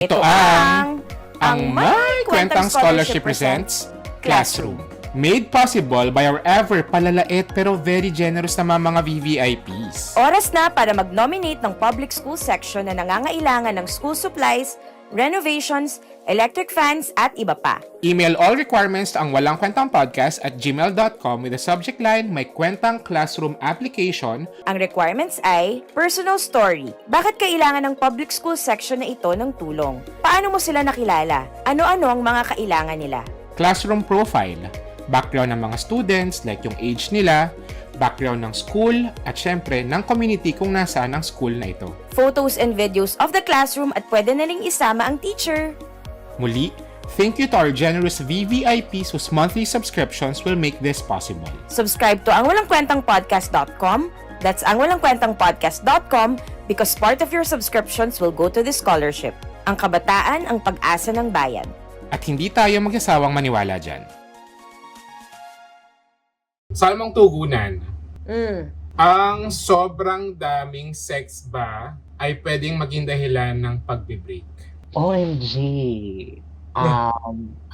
Ito ang My Kwentang Scholarship presents Classroom. Made possible by our ever palalait pero very generous na mga VVIPs. Oras na para mag-nominate ng public school section na nangangailangan ng school supplies, renovations, electric fans at iba pa. Email all requirements to ang walang kwentang podcast at gmail.com with the subject line My Kwentang Classroom Application. Ang requirements ay personal story. Bakit kailangan ng public school section na ito ng tulong? Paano mo sila nakilala? Ano-ano ang mga kailangan nila? Classroom profile. Background ng mga students like yung age nila, background ng school, at syempre ng community kung nasaan ang school na ito. Photos and videos of the classroom at pwede na ring isama ang teacher. Muli, thank you to our generous VVIPs whose monthly subscriptions will make this possible. Subscribe to angwalangkwentangpodcast.com. That's angwalangkwentangpodcast.com because part of your subscriptions will go to the scholarship. Ang kabataan ang pag-asa ng bayan. At hindi tayo magsasawang maniwala dyan. Salmang tugunan, ang sobrang daming sex ba ay pwedeng maging dahilan ng pagbe-break? OMG.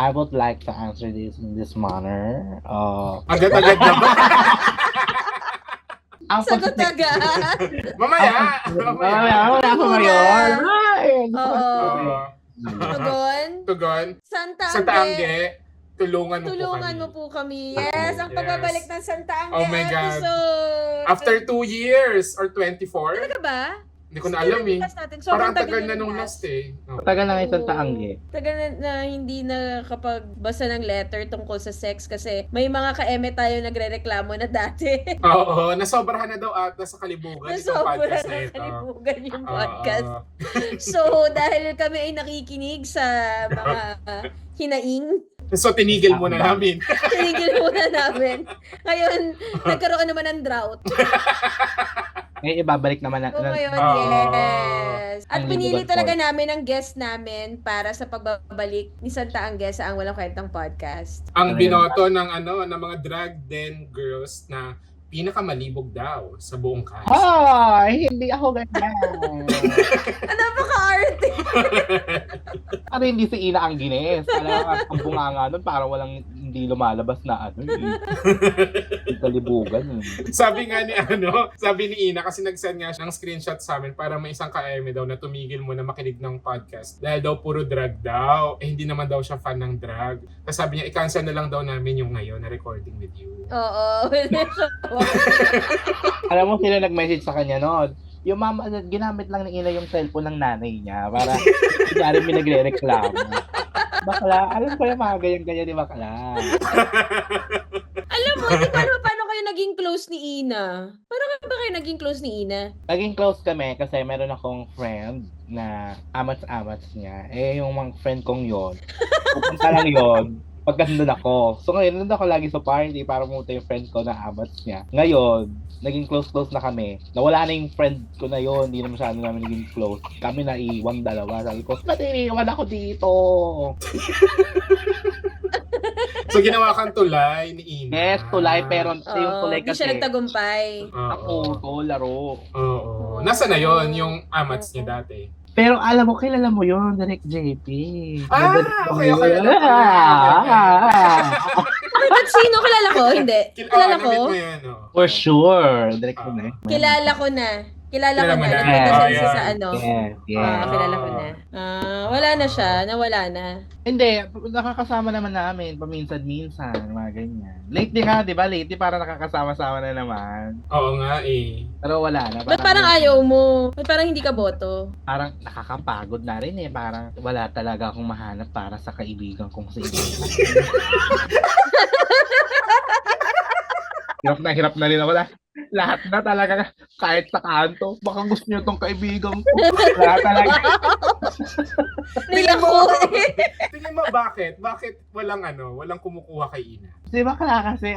I would like to answer this in this manner. Agad-agad na ba? Ang Sagot agad. Mamaya! Wala ako ngayon. Oo. Tugon. Tugon. Santa Santa Angge. Angge, tulungan Tulungan mo po kami. Yes, ang Yes. pagbabalik ng Santa Angge Oh my God. episode. After 2 years or 24? Talaga ba? Hindi ko na alam eh. Natin. Parang Sobrang tagal na yung nung last. last eh. Oh. Tagal na isang taangge. Tagal na hindi nakakapagbasa ng letter tungkol sa sex kasi may mga ka-eme tayo nagre-reklamo na dati. Oo, nasobrahan na daw ata sa kalibugan itong Sobrang podcast na ito. nakalibugan yung Oo. podcast. So, dahil kami ay nakikinig sa mga hinaing, So, tinigil muna namin. tinigil muna namin. Ngayon, nagkaroon naman ng drought. Ngayon ibabalik naman na. So, ngayon, Oo. yes. At Ang pinili libugan talaga po. namin ang guest namin para sa pagbabalik ni Santa Angge sa Ang Walang Kwentang Podcast. Ang binoto ng ng mga drag den girls na pinakamalibog daw sa buong cast. Ay, hindi ako ganyan. Napaka-arte! Ano hindi si Ina ang gines? Alam, ang bunganga nun parang walang hindi lumalabas na yung kalibugan. Sabi nga sabi ni Ina kasi nag-send nga siya ng screenshot sa amin para may isang ka-eme daw na tumigil muna makinig ng podcast dahil daw puro drag daw. Eh hindi naman daw siya fan ng drag. Tapos sabi niya, i-cancel na lang daw namin yung ngayon na recording with you. Oo. Alam mo sila nag-message sa kanya noon. Yung mama, ginamit lang ni Ina yung cellphone ng nanay niya para kunyari may nagre-reklamo. Bakla, alam ko yung mga ganyan-ganyan ni Bakla. Alam mo, paano kayo naging close ni Ina? Paano ba kayo naging close ni Ina? Naging close kami kasi meron akong friend na amats-amats niya. Eh, yung mga friend kong yon, pupunta lang yon pagka nandun ako. So ngayon, nandun ako lagi sa party para pumunta yung friend ko na amats niya. Ngayon, naging close na kami. Nawala na yung friend ko na yon, hindi na masyado namin naging close. Kami na iwang dalawa. Sabi ko, ba't iniwan ako dito? So ginawa kang tulay ni Ina. Yes, tulay, pero yung tulay Hindi kasi siya nagtagumpay. Oo. ako, laro. Oo. Nasa na yon yung amats niya dati? Pero alam mo, kilala mo yun, Direk JP. Okay. Ba't sino? Kilala ko? Hindi. Kilala ko? Namit mo yan, oh. For sure, Direk ko na. Kilala ko na. Kilala ko Kilala mo na. na. Nagpunta Oh, siya isa yan. sa ano. Yes, yes. Kilala ko na. Wala na siya. Nawala na. Hindi, nakakasama naman namin, paminsan-minsan, mga ganyan. Lately nga, di ba? Lately parang nakakasama-sama na naman. Oo nga eh. Pero wala na. Ba't parang ayaw mo? Ba't parang hindi ka boto? Parang nakakapagod na rin eh. Parang wala talaga akong mahanap para sa kaibigan kong si Ina. Hirap na rin ako lahat na talaga, kahit sa kanto, baka gusto nyo tong kaibigan ko. Lahat talaga. Naiyak ko eh. Tingin mo bakit? Bakit walang kumukuha kay Ina? Di ba kasi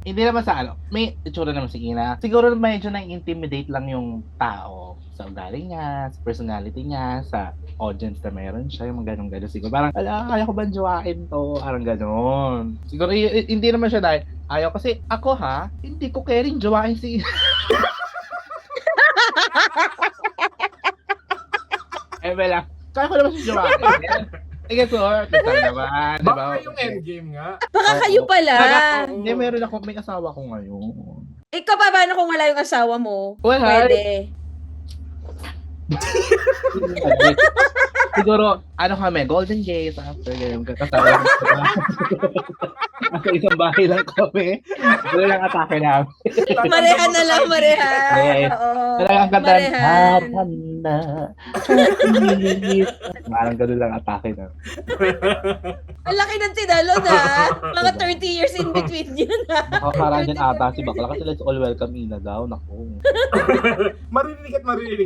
hindi naman sa may itsura naman si Ina. Siguro medyo na-intimidate lang yung tao sa ugali niya, sa personality niya, sa audience na meron siya, yung mga ganun-ganun. Siguro parang, kaya ko ba jowain to? Parang ganun. Siguro hindi naman siya dahil, ayaw kasi ako hindi ko caring jowain si Ina. Wala. Kaya ko naman si Joaquin. Sige, sure. Kita naman. Diba? Baka yung endgame nga. Baka kayo pala. Hindi, may asawa ko ngayon. Ikaw pa, paano kung wala yung asawa mo? Well, Pwede. Siguro, kami, Golden Gates after ganyan, kasama. Nasa isang bahay lang kami. Wala lang atake namin. Marehan na lang, marehan. Yes. Oo. Talagang kanta, Marehan. harap na. Parang gano'n lang atake namin. Ang laki ng tinalo na. Mga 30 years in between yun ha. Nakakaraan din ata si Bakla kasi let's all welcome Ina daw. Naku. Marinig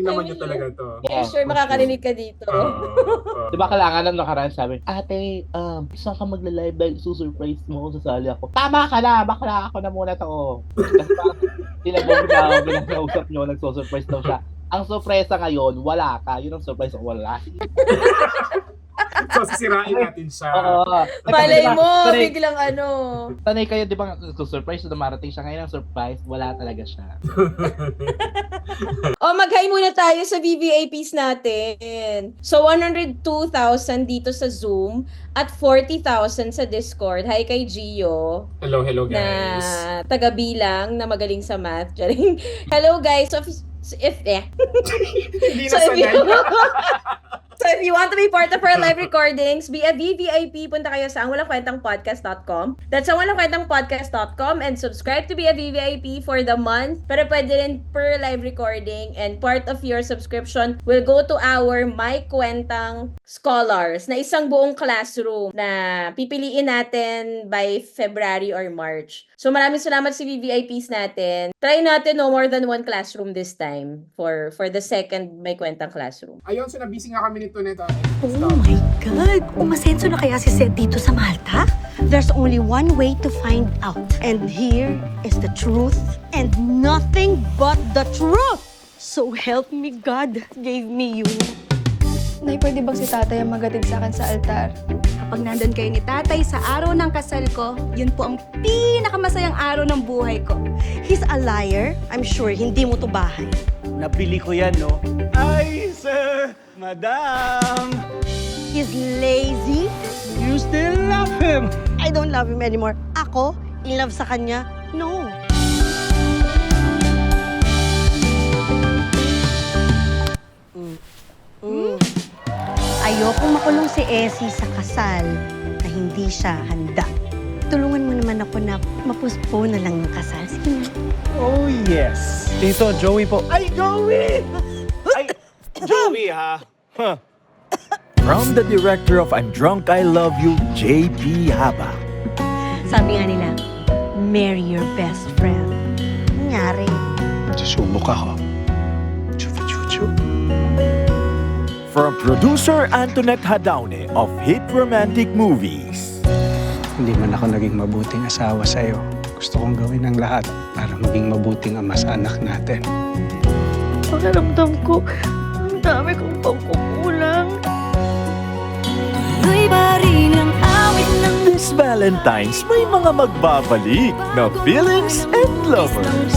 naman yun talaga to. I'm sure makakarinig ka dito. Diba kailangan nang nakaraan sabi, ate, isa ka magla-live dahil susurprise mo kung sasali ako. Tama ka na, bakla ako na muna to. Kasi tinagong daw, bilang nausap nyo, nagsusurprise daw siya. Ang sorpresa ngayon, wala ka. Yun ang surprise, wala. So, sisirain natin siya. Oo. Malay mo, Sanay- biglang ano. Sanay kayo, di ba, nagsusurprise, so dumarating siya ngayon ang surprise, wala talaga siya. O, mag-hi muna tayo sa VVIPs natin. So, 102,000 dito sa Zoom at 40,000 sa Discord. Hi kay Gio. Hello Na guys. taga-bilang na magaling sa math. Charing. Hello guys. So, Hindi na So if, you, sanay. so if you want to be part of our live recordings, be a VVIP, punta kayo sa angwalangkwentangpodcast.com. That's angwalangkwentangpodcast.com and subscribe to be a VVIP for the month. Pero pwede rin per live recording and part of your subscription will go to our My Kwentang Scholars na isang buong classroom na pipiliin natin by February or March. So maraming salamat sa VVIPs natin. Try natin no more than one classroom this time for the second My Kwentang classroom. Ayun, so nabisi nga kami nito nito. Oh my God! Umasenso na kaya si Seth dito sa Malta? There's only one way to find out. And here is the truth and nothing but the truth! So help me God gave me you. Nay, pwede bang si tatay ang magatid sa akin sa altar? Kapag nandun kayo ni tatay sa araw ng kasal ko, yun po ang pinakamasayang araw ng buhay ko. He's a liar. I'm sure hindi mo to bahay. Napili ko yan, no? Ay, sir! Madam! He's lazy. You still love him! I don't love him anymore. Ako, in love sa kanya? No. Ayokong makulong si Essie sa kasal na hindi siya handa. Tulungan mo naman ako na mapuspone na lang yung kasal. Sige na. Oh, yes! Tito, Joey po. Ay, Joey! Ay, Joey, ha? Huh. From the director of I'm Drunk, I Love You, J.P. Haba. Sabi nga nila, marry your best friend. Nangyari. Susubok ako. Chuchu-chuchu. From producer Antoinette Hadaune of Hit Romantic Movies. Hindi man ako naging mabuting asawa sa'yo. Gusto kong gawin ang lahat para maging mabuting ama sa anak natin. Pakiramdam ko, ang dami kong pagkukulang. This Valentine's, may mga magbabalik na feelings and lovers.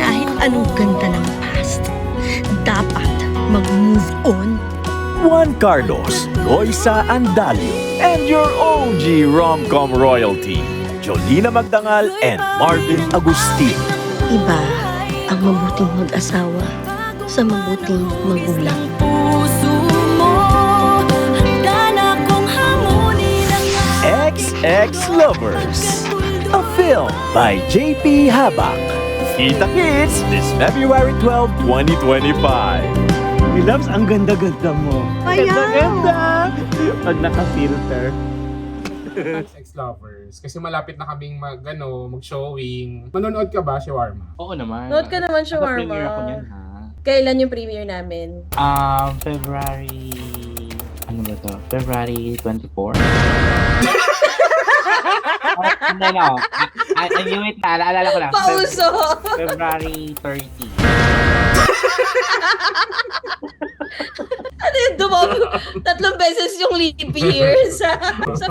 Kahit anong ganda ng past, dapat mag-move on. Juan Carlos, Loisa Andalio, and your OG rom-com royalty, Jolina Magdangal and Marvin Agustin. Iba ang mabuting mag-asawa sa mabuting magulang. XX Lovers, a film by J.P. Habak. Kita Kids this February 12, 2025. Loves, ang ganda-ganda mo. Ayaw! Ganda-ganda! Pag naka-filter. Ex-lovers. Kasi malapit na kaming mag-showing. Manonood ka ba, Shawarma? Oo naman. Note ka naman, Shawarma. Naka-premiere ako niyan, ha? Kailan yung premiere namin? February... Ano ba to? February 24? Hindi na. I knew it na. Naalala ko lang. Pauso! February 30. Ano yung dumami? 3 beses yung leap year sa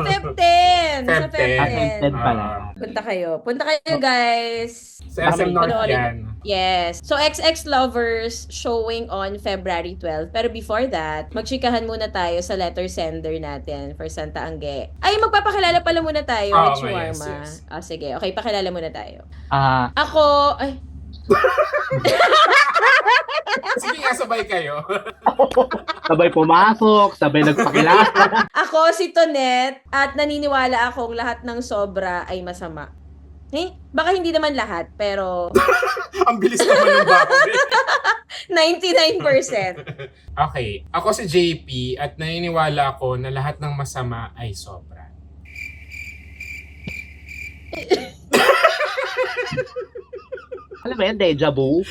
Feb 10. Sa Feb 10. Affected pala. Punta kayo. Punta kayo, guys. Sa SM North Panoorin. yan. Yes. So, XX Lovers showing on February 12. Pero before that, magchikahan muna tayo sa letter sender natin for Santa Angge. Ay, magpapakilala pala muna tayo Oo with nga, Shawarma. yes. Sige. Okay, pakilala muna tayo. Ah, Ay, Sige nga, sabay kayo. sabay pumasok, sabay nagpakilala. ako si Tonet at naniniwala akong lahat ng sobra ay masama. Baka hindi naman lahat, pero Ang bilis naman ng baboy. 99%. Okay, ako si JP at naniniwala ako na lahat ng masama ay sobra. Alam mo yan, deja vu?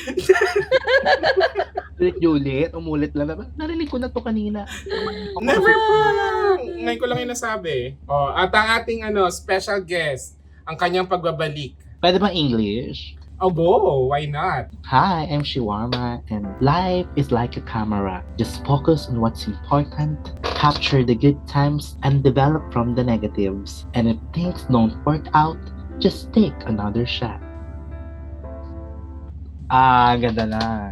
Ulit, umulit lang naman. Narinig ko na to kanina. Never pa! Ngayon ko lang yung nasabi. At ang ating special guest, ang kanyang pagbabalik. Pwede ba English? Oh, go! Why not? Hi, I'm Shawarma, and life is like a camera. Just focus on what's important, capture the good times, and develop from the negatives. And if things don't work out, just take another shot. Ganda na.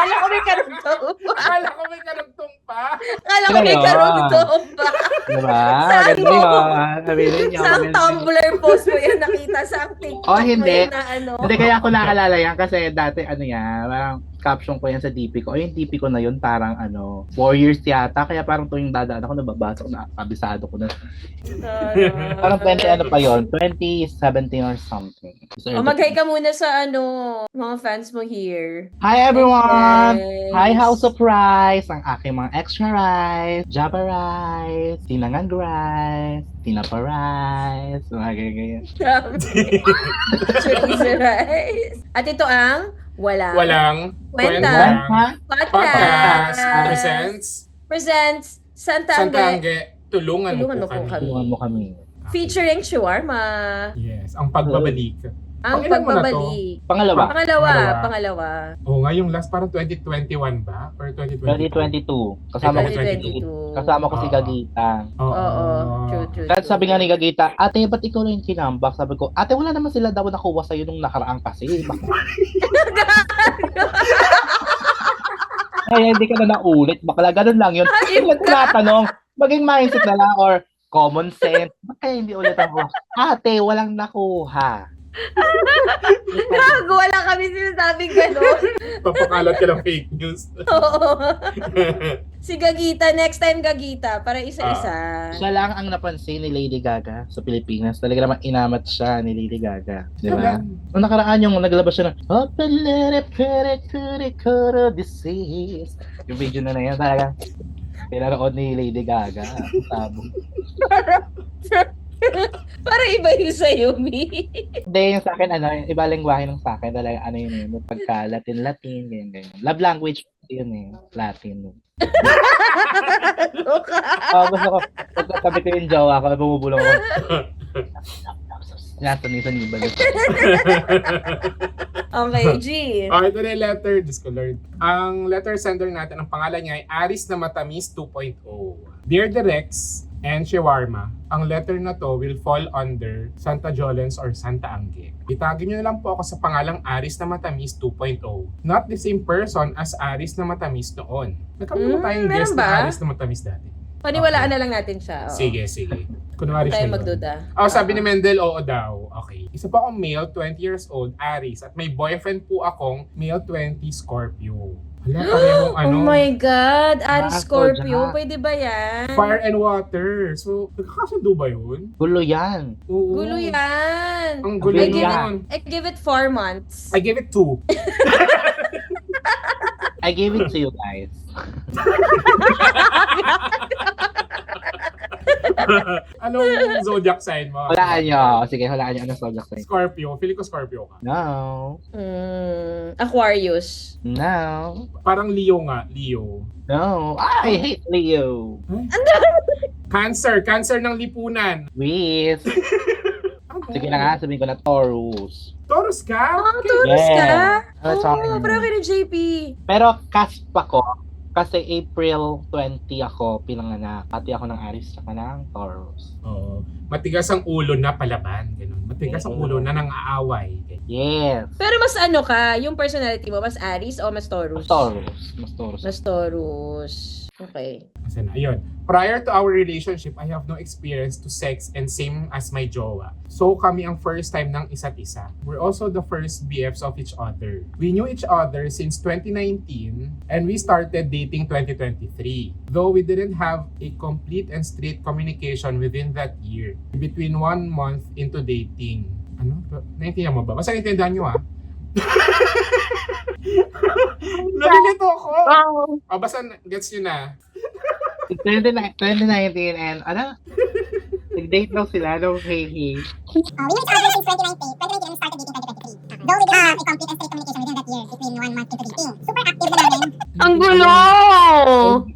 Akala ko may karugtong pa. Akala ko may karugtong pa. Akala ko may karugtong pa. Diba? Saan Ganda mo? yun. Sabihin niyo. Sa Tumblr post mo yan nakita sa TikTok. Oh, hindi. Na Hindi, kaya ako naalala yan kasi dati parang caption ko yan sa DP ko. Yung DP ko na yun parang 4 years yata. Kaya parang tuwing dadaan ako nababasa ko na kabisado ko na. Parang 20 pa yun? 2017 or something. Mag-hi ka muna sa mga fans mo here. Hi everyone! Yes. Hi House of Rice! Ang aking mga extra rice, Java rice, tinangang rice, tinapa rice, mga ganyan. Grabe. Cheesy rice. At ito ang Walang Kwenta. Podcast Podcast presents Santa Santa Angge. Angge, tulungan mo Tulungan po kami. Tulungan mo kami. Featuring Shawarma. Yes, ang pagbabalik. Ang Pangilan mo na to? pagbabalik. Pangalawa, Pangalawa. Nga yung last parang 2021 ba? Or 2022? 2022. Kasama ko 2022. kasama ko si Gagita. Oo. True. Kahit sabi nga ni Gagita, ate, ba't ikaw lang yung kinambak? Sabi ko, ate, wala naman sila daw nakuha sa'yo nung nakaraang kasi. Ay, hindi ka na naulit. Bakla, ganun lang yun. Hindi ko natanong, maging mindset na lang or common sense. Bakit hindi ulit ako? Ate, walang nakuha. Gago, wala kami sinasabing gano'n. Papakalat ka ng fake news. Oo. Si Gagita, next time Gagita, para isa-isa. Siya lang ang napansin ni Lady Gaga sa Pilipinas. Talaga naman inamat siya ni Lady Gaga. Di ba? Nung nakaraan yung naglabas siya ng Open Let It Disease. Yung video na yan talaga. Pinanood ni Lady Gaga. Tabo. Para iba yung sa'yo, Mi. Hindi, yung sa akin, iba lengguwahe ng sa akin. Talaga, yung pagka Latin, ganyan. Love language, yun Latin. Gusto ko, pagkatabi ko yung jowa ko, bumubulong ako. Nasa-nisan yung balik. Okay, G. Ito na yung letter, Discolored. Ang letter sender natin, ang pangalan niya ay Aris na Matamis 2.0. Dear Derex and Shawarma, ang letter na to will fall under Santa Jolens or Santa Angge. Itagin nyo na lang po ako sa pangalang Aris na Matamis 2.0. Not the same person as Aris na Matamis noon. Nagkaroon na tayong meron guest ba? na Aris na Matamis dati. Paniwalaan na lang natin siya. Oo. Sige. Kunwari Tayo siya yun. magduda. Sabi ni Mendel, oo daw. Okay. Isa po akong male, 20 years old, Aris. At may boyfriend po akong male, 20, Scorpio. Hala, parehong Oh my God, Aries Nako, Scorpio, Jack. pwede ba yan? Fire and water. So, nagkakasundo ba yun? Gulo yan. Oo. Gulo yan. Ang gulo I give yan. I give it 4 months. I give it 2. I gave it to you guys. Anong zodiac sign mo? Hulaan nyo. Sige, hulaan nyo. Ano subject sa'yo? Scorpio. Feeling ko Scorpio ka. No. Aquarius. No. Parang Leo nga. Leo. No. I hate Leo. Cancer. Cancer ng lipunan. With. Ano? Sige na nga, sabihin ko na Taurus. Taurus ka? Taurus ka? That's all I know. Pero ni JP. Pero cusp ako Kasi April 20 ako pinanganak. Pati ako ng Aries tsaka ng Taurus. Oo. Matigas ang ulo na palaban. Ganun. Matigas ang ulo na nang aaway. Yes. Pero mas ano ka, yung personality mo, mas Aries o mas Taurus? Mas Taurus. Mas Taurus. Mas Taurus. Okay. Kasi na, ayun. Prior to our relationship, I have no experience to sex and same as my jowa. So kami ang first time ng isa't isa. We're also the first BFs of each other. We knew each other since 2019 and we started dating 2023. Though we didn't have a complete and straight communication within that year. Between 1 month into dating. Ano? Naintindihan mo ba? Basta naintindihan nyo ha? Nalilito ako! O basta gets nyo na. 2019 and ano? Nag-date daw sila, no? Hey. We knew each other since 2019 and we started dating 2023. Though we didn't have a complete and straight communication within that year, between 1 month into dating. Super active na namin. Ang gulo!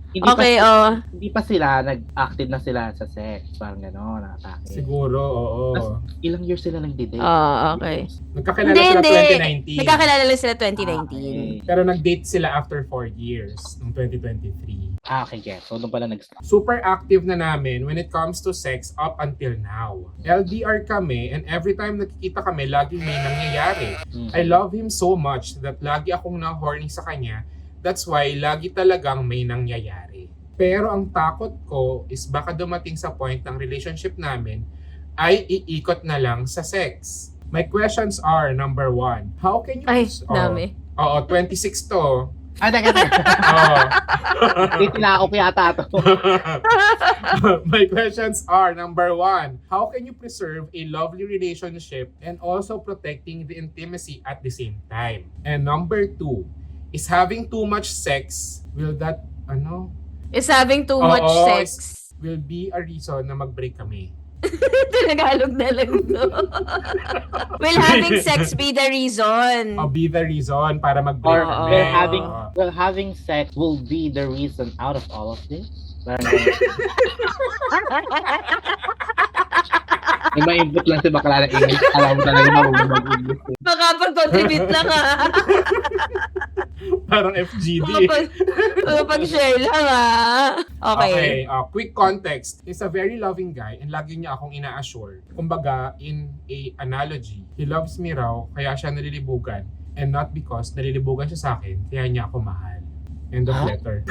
Hindi pa sila, nag-active na sila sa sex. Parang gano'n, nakatake. Siguro, oo. Ilang years sila nag-date? Okay. Nagkakilala sila 2019. Nagkakilala lang sila 2019. Okay. Pero nag-date sila after 4 years, noong 2023. Okay, yes. So, doon pala nag-start. Super active na namin when it comes to sex up until now. LDR kami and every time nakikita kami, laging may nangyayari. I love him so much that lagi akong na-horny sa kanya. That's why lagi talagang may nangyayari. Pero ang takot ko is baka dumating sa point ng relationship namin ay iikot na lang sa sex. My questions are, number 1, how can you... dami. Oo, 26 to. Teka. Oo. Titilao ko yata to. My questions are, number 1, how can you preserve a lovely relationship and also protecting the intimacy at the same time? And number 2, is having too much sex, will that, Is having too much sex. will be a reason na mag-break kami. Tinagalog na lang to. Will having sex be the reason? O be the reason para mag-break Or kami. having sex will be the reason out of all of this? May ma-input lang si bakla na English. Alam mo talaga marunong mag-English. Makapag-contribute lang ha. Parang FGD. Makapag-share lang ha. Okay. Quick context. He's a very loving guy and lagi niya akong ina-assure. Kumbaga, in a analogy, he loves me raw, kaya siya nalilibugan. And not because nalilibugan siya sa akin, kaya niya ako mahal. End of letter.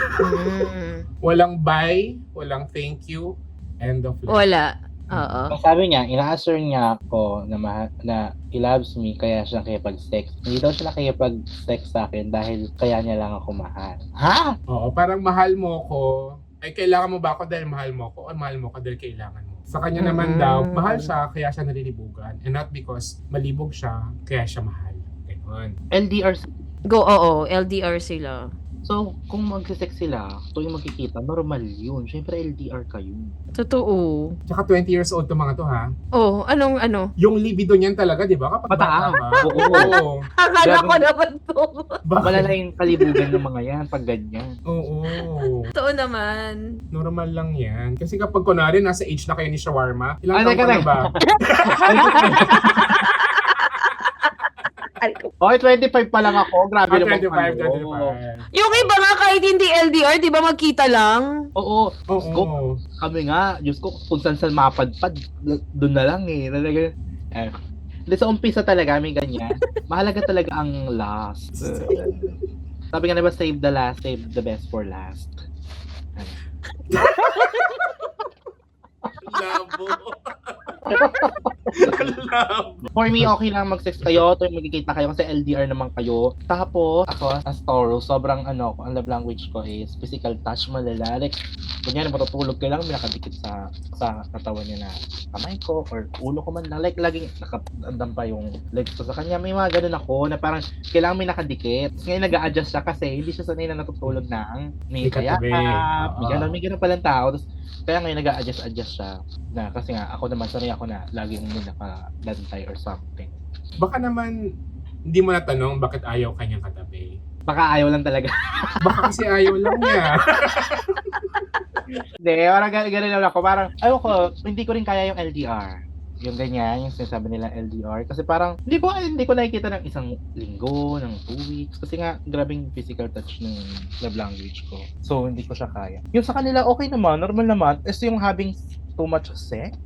Walang bye, walang thank you, end of letter. Wala. Oo. Sabi niya, ina-assure niya ako na he loves me kaya siya nakikipag-sex. Hindi daw siya nakikipag-sex sa akin dahil kaya niya lang ako mahal. Ha? Oo, parang mahal mo ko. Ay, kailangan mo ba ako dahil mahal mo ko? O mahal mo ko dahil kailangan mo? Sa kanya naman daw, mahal siya kaya siya nalilibugan. And not because malibog siya kaya siya mahal. Ganon. LDR. Oo, LDR sila. So, kung magsisex sila, tuwing magkikita, normal yun. Siyempre, LDR kayo. Totoo. Tsaka 20 years old to mga to, ha? Anong ano? Yung libido niyan talaga, di ba? Kapag Mataas. bata ka. Oo. Akala ko naman to. Malala yung kalibugan ng mga yan pag ganyan. Oo. Totoo naman. Normal lang yan. Kasi kapag kunwari, nasa age na kayo ni Shawarma, ilang taon teka, ka na teka. ba? Okay, 25 pa lang ako. Grabe naman. 25. Yung iba nga kahit hindi LDR, di ba magkita lang? Oo. Oo. Kami nga, Diyos ko, kung saan mapadpad, doon na lang eh. Talaga, Hindi, sa umpisa talaga, may ganyan. Mahalaga talaga ang last. Sabi nga na ba, save the last, save the best for last. Labo. For me, okay lang mag-sex kayo, tuwing magkikita kayo kasi LDR naman kayo. Tapos, ako, as Taurus, sobrang ang love language ko is physical touch, malala. Like, kunyari, matutulog ka lang, may nakadikit sa katawan niya na kamay ko or ulo ko man lang. Like, laging nakandam pa yung legs ko sa kanya. May mga ganun ako na parang kailangan may nakadikit. Tapos ngayon nag-a-adjust siya kasi hindi siya sanay na natutulog ng may kayakap. May ganun palang tao. Tapos, kaya ngayon nag-a-adjust siya na kasi nga ako naman sanay ako na laging may nakadantay or something. Baka naman, hindi mo natanong bakit ayaw kanyang katabi. Baka ayaw lang talaga. Baka kasi ayaw lang niya. Hindi, parang ganun lang ako. Parang, ayaw ko, hindi ko rin kaya yung LDR. yung ganyan, yung sinasabi nila LDR. Kasi parang, hindi ko nakikita ng isang linggo, ng 2 weeks. Kasi nga, grabing physical touch ng love language ko. So, hindi ko siya kaya. Yung sa kanila, okay naman, normal naman. Is yung having too much sex.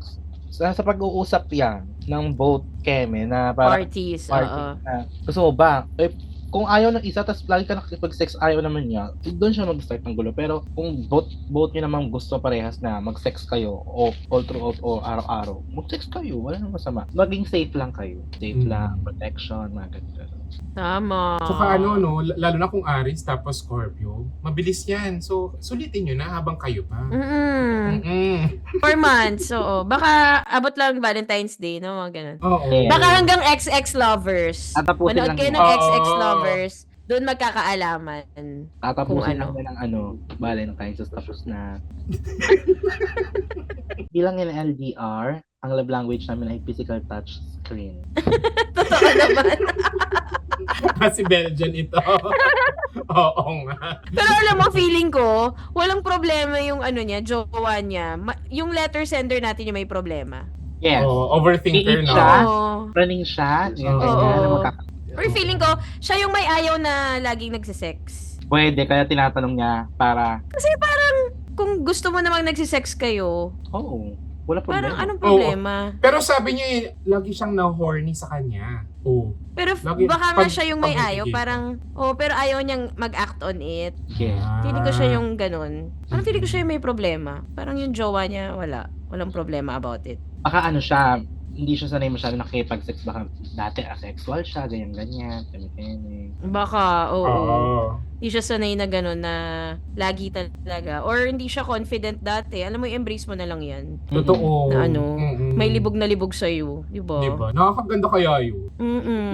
Sa pag-uusap yan ng both keme na parang Parties, party oo. na gusto mo ba? Eh, kung ayaw ng isa, tapos lagi ka nakikipag-sex, ayaw naman niya, doon siya mag-start ng gulo. Pero kung both nyo naman gusto parehas na mag-sex kayo, o all throughout o araw-araw, mag-sex kayo, wala nang masama. Maging safe lang kayo. Safe lang, protection, mga ganito. Tama. Saka lalo na kung Aries tapos Scorpio, mabilis yan. So, sulitin nyo na habang kayo pa. Mm-mm. 4 months, oo. Baka abot lang Valentine's Day, no? Mga ganun. Oo. Yeah. Baka hanggang XX lovers. Tatapusin Manood lang kayo yan. ng Oo. XX lovers. Doon magkakaalaman. Tatapusin Kung lang yan ng Valentine's, tapos na. Bilang yung LDR, ang love language namin ay physical touch screen. Totoo naman. Kasi Belgian ito. Oo nga. Pero alam mo, feeling ko, walang problema yung niya, jowa niya. Yung letter sender natin yung may problema. Yes. Overthinker, Iit no? siya. Oo. Running siya. Yan, Oo. ganyan. Oo. Magkaka- Or feeling ko, siya yung may ayaw na laging nagsisex. Pwede, kaya tinatanong niya para, Kasi parang, kung gusto mo namang nagsisex kayo, oo, wala parang problema. anong problema? Pero sabi niya, lagi siyang na-horny sa kanya. Oo. Pero Lagi- baka nga pag- siya yung may pag- ayaw, parang, pero ayaw niyang mag-act on it. Yeah. Feeling ko siya yung ganun. Parang feeling ko siya yung may problema. Parang yung jowa niya, walang problema about it. Baka siya, hindi siya sanay masyado nakikipag-sex. Baka dati asexual siya, ganyan-ganyan. Kami-kami. Baka, oo. Oo. Hindi siya sanay na gano'n na lagi talaga. Or hindi siya confident dati. Alam mo, embrace mo na lang yan. Totoo. Na Mm-mm. may libog na libog sa'yo. Diba? Diba? Nakakaganda kaya yun.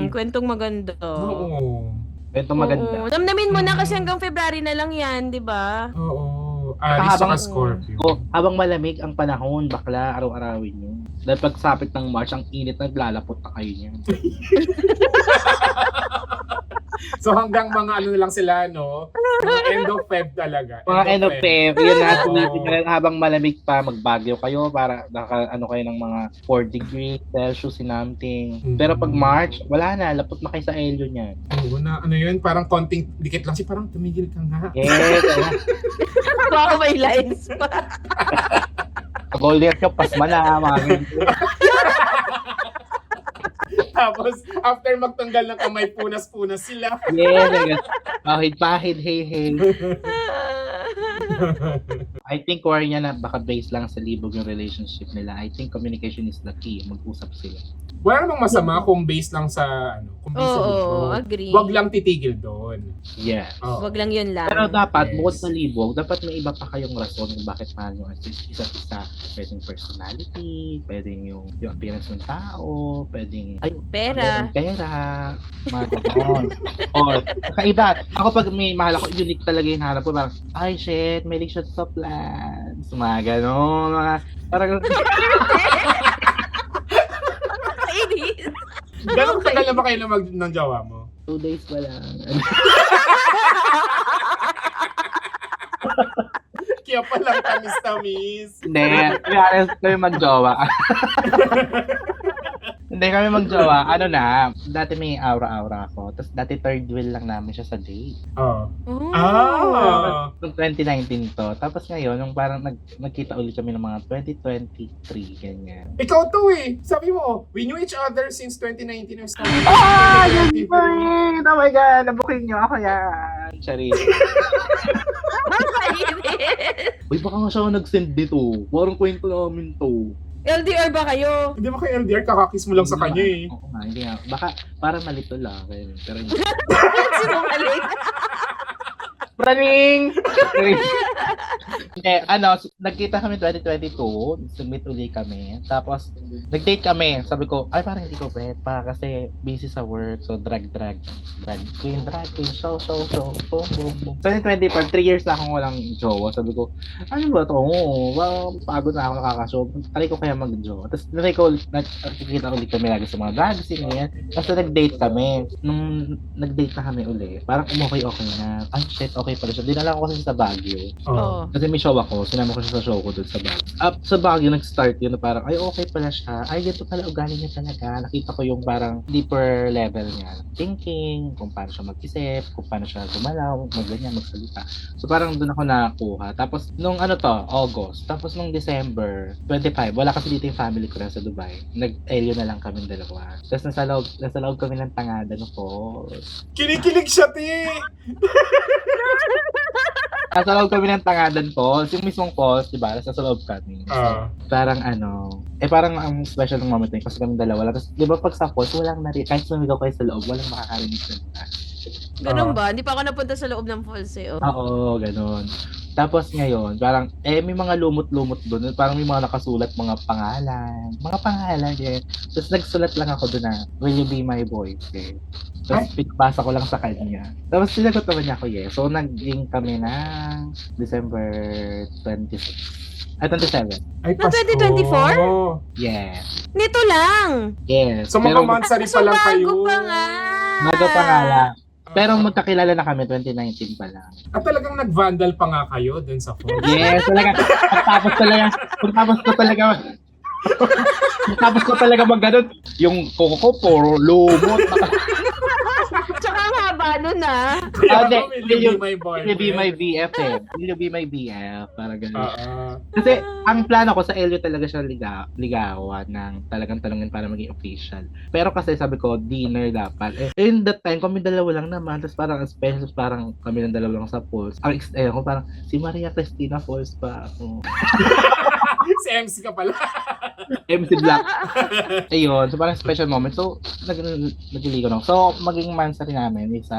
Kwentong maganda. Oo. Ito maganda. Oo. Damdamin mo na kasi hanggang February na lang yan, di ba? Oo. Aries Habang- saka Scorpio. Habang malamig ang panahon, bakla, araw-arawin nyo. Dahil pagsapit ng March, ang init, naglalapot na kayo niyan. So hanggang mga na lang sila, no? Mga end of Feb talaga. Mga end of Feb, yun na, Oo. habang malamig pa, magbagyo kayo para kayo ng mga 4 degrees Celsius, sinamting. Pero pag March, wala na, lapot na kayo sa elyo niyan. Oo na, yun, parang konting dikit lang siya, parang tumigil ka nga. Yes, Baka may lines pa. golden ka, pasma na, mga ganyan. Tapos, after magtanggal ng kamay, punas-punas sila. Yes, pahid-pahid, hey. I think worry niya na baka based lang sa libog yung relationship nila. I think communication is the key. Mag-usap sila. Wala namang masama kung based lang sa, kung based sa libog. Oo, agree. Wag lang titigil doon. Yes. Oo. Wag lang yun lang. Pero dapat, Yes. bukod sa libog, dapat may iba pa kayong rason kung bakit mahal nyo isa't isa. Pwedeng personality, pwedeng yung appearance ng tao, pwedeng Pera. pera, mga ganon. Or, kaiba. Ako pag may mahal ako, unique talaga yung hanap ko. Parang, ay shit, may siya sa plans. Mga ganon. Parang, Inis. Gano'ng tagal na ba kayo na ng jowa mo? 2 days pa lang. Kaya palang tamis-tamis. Hindi, kami magjowa. Hindi kami magjowa. Ano na, dati may aura-aura ako. Tapos dati third wheel lang namin siya sa date. Oo. Oh. Ah! Noong 2019 to. Tapos ngayon, nung parang nagkita ulit kami ng mga 2023, ganyan. Ikaw to eh. Sabi mo, we knew each other since 2019 or something. Oh my God! Nabukin niyo ako yan! Charis. Nakakainis. Uy, baka nga siya nag-send dito. Parang kwento namin to. LDR ba kayo? Hindi ba kayo LDR? Kakakis mo lang sa kanya eh. Oo nga, hindi nga. Baka, para malito lang. Pero hindi. Sinungaling. Running! Hindi, nagkita kami 2022, submit uli kami. Tapos, nag-date kami. Sabi ko, ay parang hindi ko bet pa kasi busy sa work. So, drag queen, show, boom. 2020, for 3 years na akong walang jowa. Sabi ko, ano ba to? Pagod na ako nakakashow. Try ko kaya mag-jowa. Tapos, nakikita ulit kami lagi sa mga drag scene, ganyan. Tapos, nag-date kami. Nung nag-date na kami uli, parang okay na. Ay, shit, okay pala siya. Dinala ko kasi sa Baguio. Oo. Kasi Kasi may show ako, sinama ko siya sa show ko doon sa Baguio. Sa Baguio, nag-start yun na parang, ay okay pala siya. Ay, ganito pala ugali niya talaga. Nakita ko yung parang deeper level niya. Thinking, kung paano siya mag-isip, kung paano siya gumalaw, magganyan, magsalita. So parang doon ako nakakuha. Tapos, nung August. Tapos nung December 25, wala kasi dito yung family ko na sa Dubai. Nag-elio na lang kami dalawa. Tapos nasa loob kami ng Tangadan ko. Kinikilig siya, te! Nasa loob kami ng Tangadan Falls. Yung mismong falls, diba? Nasa loob kami. Parang parang ang special ng moment na yun kasi kami dalawa lang. Tapos, di ba pag sa falls, walang kahit sumigaw kayo sa loob, walang makakarinig na. Ganun ba? Hindi pa ako napunta sa loob ng falls eh. Oh. Oo, ganun. Tapos ngayon, parang, may mga lumot-lumot doon. Parang may mga nakasulat, mga pangalan. Yan. Tapos nagsulat lang ako doon na, will you be my boyfriend? Tapos pinabasa ko lang sa kanya. Tapos sinagot naman niya ako, yes. So, naging kami ng December 26. 27. Ay, Na 2024? Yes. Nito lang. Yes. So, mga monthsary pa lang kayo. Bago pa nga. Bago pa nga lang. Pero magkakilala na kami 2019 pa lang. At talagang nag-vandal pa nga kayo dun sa phone. Yes, talaga. Pagtapos ko talaga mag-ganon. Yung koko ko, puro lumot. Tsaka ang haba nun ah. Will you be my boyfriend? Will you be my BF eh. Will you be my BF? Parang gano'n. Kasi ang plano ko sa Elio talaga siya ligawan ng talagang talungin para maging official. Pero kasi sabi ko, dinner dapat. In that time, kami dalawa lang naman. Tapos parang special, parang kami lang dalawa lang sa Falls. Ang ko parang, si Maria Cristina Falls pa ako. Si MC ka pala. MC Black. Ayun, so parang special moment. So, nagliligo na. So, maging mansari namin is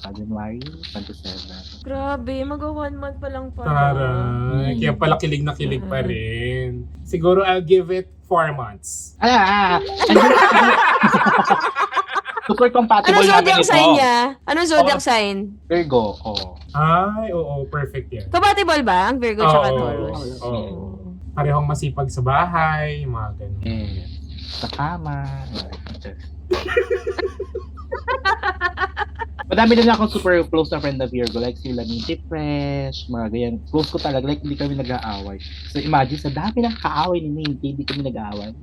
January 27. Grabe, mag-1 month pa lang pa. Taray. Kaya pala kilig na kilig pa rin. Siguro I'll give it 4 months. Super compatible Anong namin zodiac ito. sign niya? Anong zodiac sign? Virgo, oo. Ay, oo, perfect yan. Compatible ba ang Virgo tsaka Oo, Taurus? oo. Parehong masipag sa bahay, mga ganun. Sa kama. Madami din akong super close na friend na Virgo. Like sila Minty Fresh, mga ganyan. Close ko talaga. Like, hindi kami nag-aaway. So, imagine, sa dami ng kaaway ni Minty, hindi kami nag-aaway.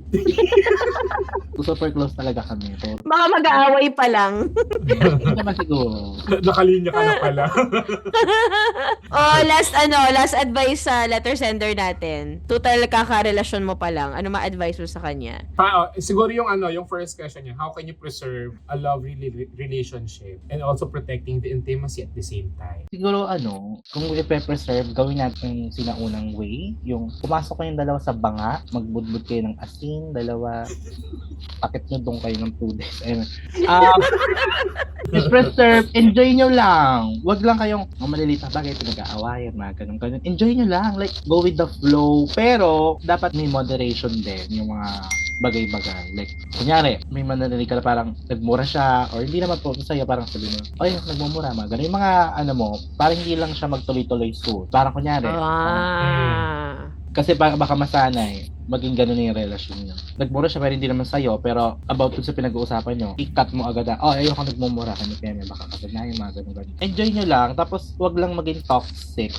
So, super close talaga kami. So, Baka mag-aaway pa lang. hindi naman siguro. Nakalinya ka na pala. Last advice sa letter sender natin. Total kakarelasyon mo pa lang. Ano ma-advise mo sa kanya? Siguro yung yung first question niya, how can you preserve a lovely relationship and also protecting the intimacy at the same time? Siguro kung i-preserve, gawin natin sinaunang way. Yung pumasok kayong dalawa sa banga, magbudbud kayo ng asin, dalawa, takip nyo doon kayo ng 2 days. I-preserve, enjoy nyo lang. Wag lang kayong, malilita bagay, pinag-aawayan, mga ganun. Enjoy nyo lang, like, go with the flow. Pero, dapat may moderation din, yung mga bagay-bagay. Like, kunyari, may manarinig ka na parang nagmura siya, or hindi naman po sa'yo, parang sabi mo, ay, nagmumura, mga ganun. Yung mga, parang hindi lang siya magtuloy-tuloy soon. Parang kunyari, kasi baka masanay, maging ganun yung relasyon niyo. Nagmura siya pero hindi naman sa'yo, pero about dun sa pinag-uusapan nyo, i-cut mo agad ayoko nagmumura kami, kaya baka kasanayan, mga ganun. Enjoy nyo lang, tapos wag lang maging toxic.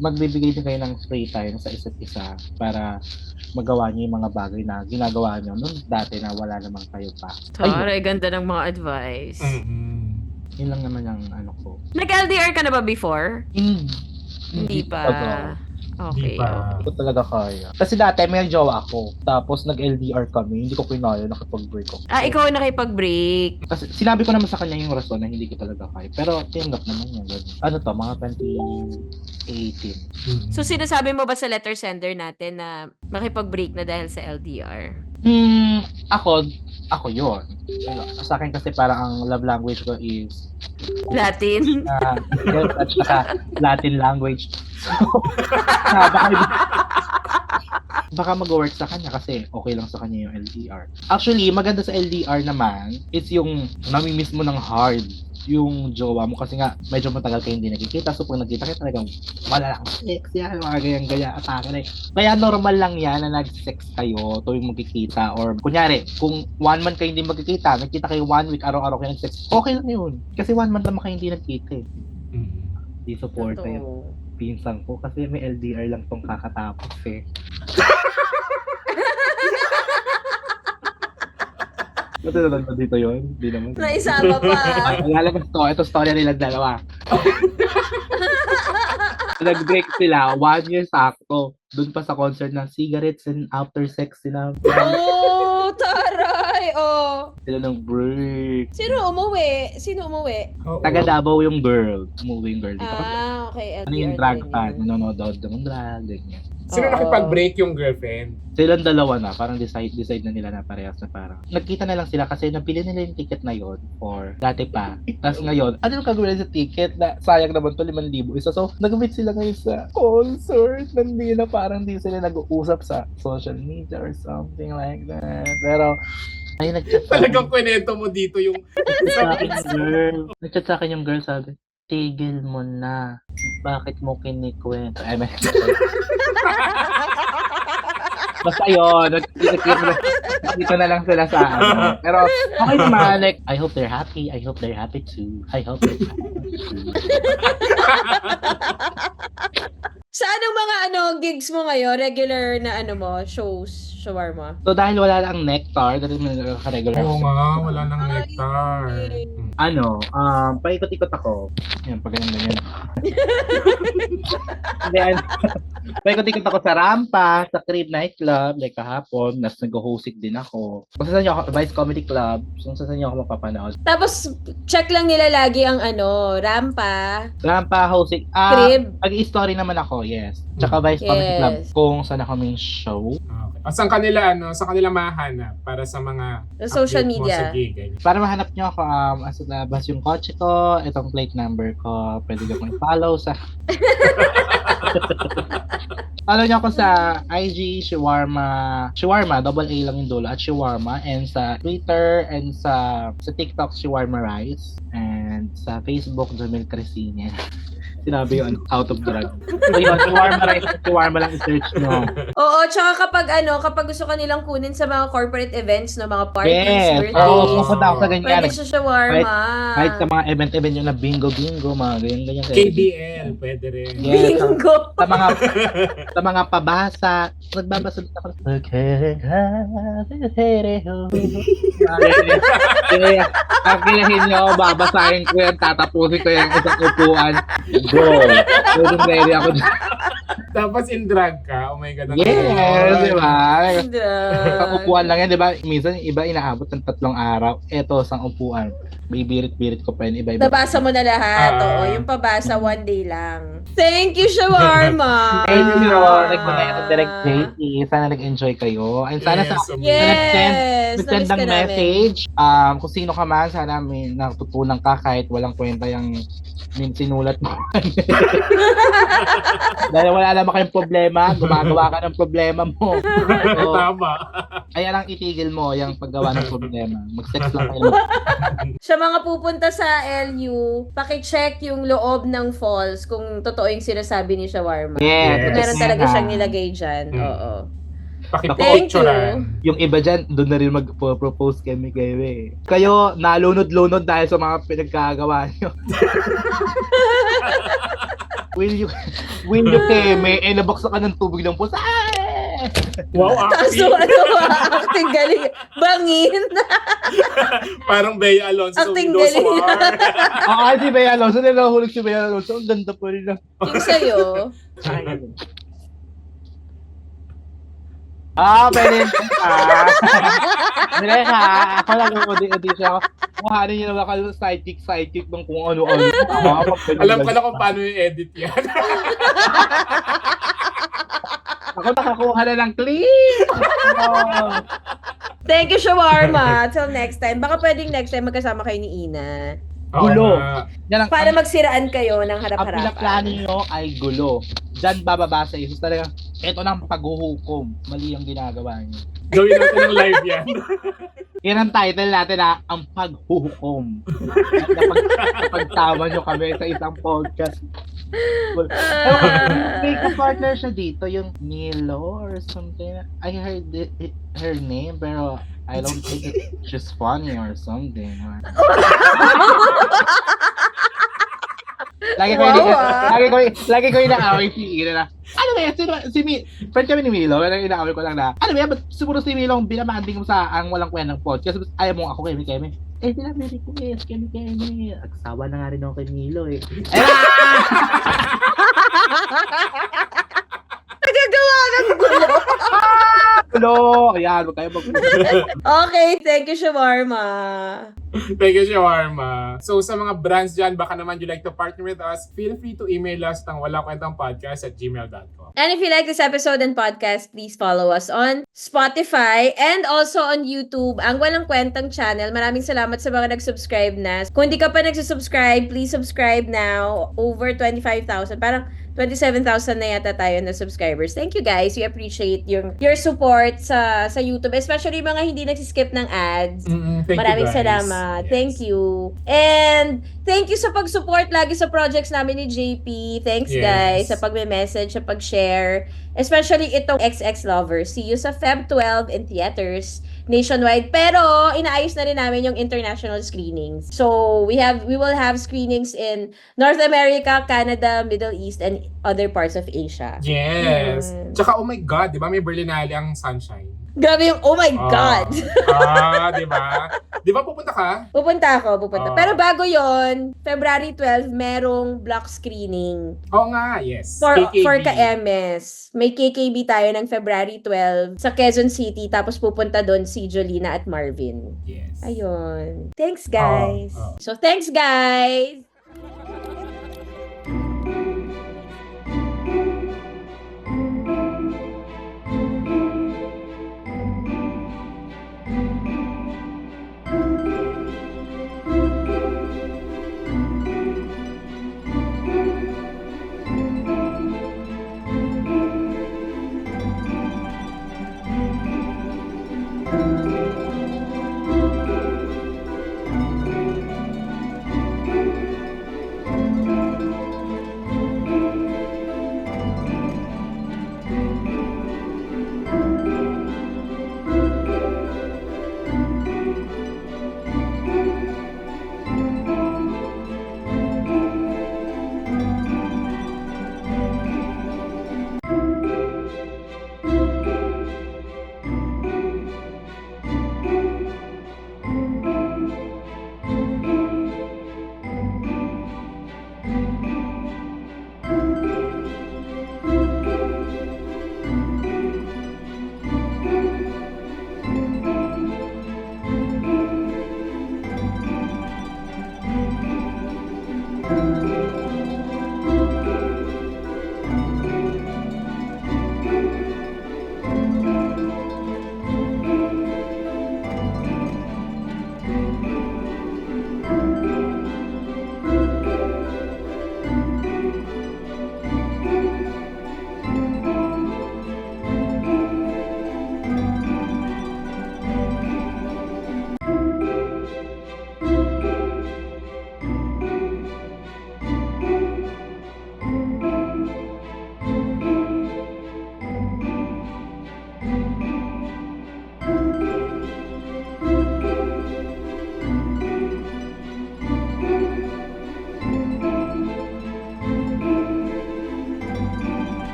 Magbibigay din kayo ng free time sa isa't isa para magawa nyo yung mga bagay na ginagawa nyo nung dati na wala namang kayo pa. Taray, ganda ng mga advice. Yun lang naman ang ko. Nag-LDR ka na ba before? Hindi pa. Okay. Hindi ko talaga kaya. Kasi dati may jowa ako. Tapos nag-LDR kami. Hindi ko kinaya, nakipag-break ako. Ikaw nakipag-break. Kasi sinabi ko naman sa kanya yung rason na hindi ko talaga kaya. Pero tinanggap naman niya. Mga 2018. So sinasabi mo ba sa letter sender natin na makipag-break na dahil sa LDR? Ako yun. Sa akin kasi parang ang love language ko is Latin? at saka Latin language. So, baka mag-work sa kanya kasi okay lang sa kanya yung LDR. Actually, maganda sa LDR naman is yung namimiss mo ng hard yung jowa mo kasi nga medyo matagal kayo hindi nagkikita, so pag nagkita kayo talagang malalang sex yan, mga ganyan atake na. Kaya normal lang yan na nag-sex kayo tuwing magkikita, or kunyari kung 1 month kayo hindi magkikita, nagkita kayo 1 week, araw-araw kayo nag-sex, okay lang yun kasi 1 month naman kayo hindi nagkita Di supportive. pinsan ko kasi may LDR lang tong kakatapos eh. Matulad ba dito yun? Hindi naman. Naisama pa. Lalabas to, ito story nila dalawa. Nag-break sila, 1 year sakto. Doon pa sa concert ng Cigarettes and After Sex sila. Oh, taray. Oh. Sila ng break. Sino umuwi? Oo. Taga Davao yung girl. Umuwi yung girl dito. Okay. Ano yung drag fan? Nanonood ng drag, ganyan. Sino Oo. nakipag-break yung girlfriend? Silang dalawa na, parang decide na nila na parehas na parang. Nagkita na lang sila kasi napili nila yung ticket na yon for dati pa. Tapos ngayon, ano yung kagawin sa ticket na sayang naman to 5,000 isa. So, nag-meet sila ngayon sa concert. Hindi na parang di sila nag-uusap sa social media or something like that. Pero, ay nag-chat sa Talagang kwento mo dito yung... girl. Nag-chat sa akin yung girl, sabi, tigil mo na. Bakit mo kinikwento? Ay, may... Basta yun, dito na lang sila sa ano. Pero okay naman, like, I hope they're happy. I hope they're happy too. I hope they're happy too. Sa anong mga gigs mo ngayon? Regular na mo, shows, shawarma? So dahil wala lang nectar, dahil may naka-regular. Oo nga, wala nang nectar. Paikot-ikot ako. Yan, pag ganyan. Hindi, paikot-ikot ako sa Rampa, sa Crib Nightclub, like kahapon, nas nag-hosting din ako. Kung saan niyo ako, Vice Comedy Club, kung saan niyo ako mapapanood. Tapos, check lang nila lagi ang Rampa, Rampa, hosting, Crib. Mag-i-story naman ako, yes. Tsaka Vice Comedy Club, Yes. kung saan ako may show. Okay. Saan kanila, saan kanila mahanap para sa mga Sa social update mo media. sa gig? Ganyan. Para mahanap niyo ako, asa labas yung kotse ko, itong plate number ko, pwede niyo akong i-follow sa... Follow niyo ako sa IG, Shawarma, double A lang yung dulo, at Shawarma, and sa Twitter, and sa TikTok, Shawarma Rice, and sa Facebook, Jamil Crescine. Sinabi yun, out of drug. So yun, Shawarma Rice, Shawarma lang i-search nyo. Oo, tsaka kapag gusto ka nilang kunin sa mga corporate events, no, mga parties, Yes! birthdays, Oo, pupunta ako sa ganyan. pwede sa shawarma. Kahit sa mga event yung na bingo, mga ganyan. KBL, pwede rin. Yes, Bingo! sa mga pabasa, nagbabasa din ako. Ang kinahin nyo, babasahin ko yan, tatapusin ko yung isang upuan. Go! Pwedeng ready ako dyan. Tapos in drag ka, oh my God. ang Yes, galing. di ba? Drag. Isang upuan lang yan, di ba? Minsan, iba inaabot ng 3 araw. Eto, isang upuan. May birit-birit ko pa yun, iba-iba. Nabasa mo na lahat. Oo, yung pabasa, one day lang. Thank you, shawarma! Thank you, like mga direct JT. Sana nag-enjoy kayo. And sana Yes, sa Yes! nag-send Namiss ng ka namin. message. Kung sino ka man, sana may natutunan ka kahit walang kwenta yung sinulat mo. Dahil wala naman kayong problema, gumagawa ka ng problema mo. So, Tama. kaya lang itigil mo yung paggawa ng problema. Mag-sex lang kayo. Sa mga pupunta sa LU, paki-check yung loob ng falls kung totoo yung sinasabi ni shawarma. Yes. Kung meron talaga Yes. siyang nilagay dyan. Mm. Oo. Pakipicturean. Thank you. Yung iba dyan, doon na rin mag-propose kami kayo eh. Kayo, nalunod-lunod dahil sa mga pinagkagawa nyo. Will you keme, nabaksa ka ng tubig ng pusa. Wow, Tapos acting. acting galing. Bangin. Parang Bea Alonso sa Acting Windows galing. War. Si Bea Alonso, nilahulog si Bea Alonso. Ang ganda pa rin. Yung sa'yo. Pwede yun. Hindi ka, ako lang yung audition ako. Kuhanin nyo naman kayo sidekick ng kung ano-ano. Alam ko na kung paano yung edit yan. Ako nakakuha na ng clip. Thank you, shawarma. Till next time. Baka pwedeng next time magkasama kayo ni Ina. Gulo. Oo nga. Yan ang, Para magsiraan kayo ng ang harap-harapan. pinaplano nyo ay gulo. Diyan bababa sa isos talaga. Ito ng paghuhukom. Mali ang ginagawa nyo. Gawin natin ng live yan. Yan ang title natin na ang paghuhukom. Pagtama nyo kami sa isang podcast. May ka-partner siya dito, yung Milo or something. I heard her name, pero I don't think she's funny or something. Lagi ko inaaway si Ina na, ano ba yan, friend kami ni Milo, inaaway ko lang na, ano ba yan, ba't siguro si Milo ang binamanding mo sa ang walang kwentang podcast, ayaw mo ako kemi. Eh, sila may request, kemi. Agsawa na nga rin ako kay Milo eh. Nagagawa ng gulo. Hello! Ayan, wag kayo Okay, thank you, Shawarma. Thank you, Shawarma. So, sa mga brands dyan, baka naman you like to partner with us, feel free to email us ng walangkwentangpodcast@gmail.com. And if you like this episode and podcast, please follow us on Spotify and also on YouTube, ang Walang Kwentang channel. Maraming salamat sa mga nag-subscribe na. Kung di ka pa nag-subscribe, please subscribe now. Over 25,000. Parang 27,000 na yata tayo na subscribers. Thank you guys. We appreciate your support sa YouTube. Especially mga hindi nagsiskip ng ads. Thank Maraming you, guys. salamat. Yes. Thank you. And thank you sa pag-support lagi sa projects namin ni JP. Thanks Yes. guys sa pagme-message, sa pag-share. Especially itong XX Lovers. See you sa Feb 12 in theaters nationwide. Pero inaayos na rin namin yung international screenings. So we will have screenings in North America, Canada, Middle East, and other parts of Asia. Yes. Mm. Tsaka, oh my God, di ba may Berlinale ang Sunshine? Grabe yung, oh my God! Di ba? Di ba pupunta ka? Pupunta. Ah. Pero bago yon, February 12, merong block screening. Oo nga, yes. For KKB. ka-MS. May KKB tayo ng February 12 sa Quezon City. Tapos pupunta doon si Jolina at Marvin. Yes. Ayun. Thanks, guys. Oh. So, thanks, guys!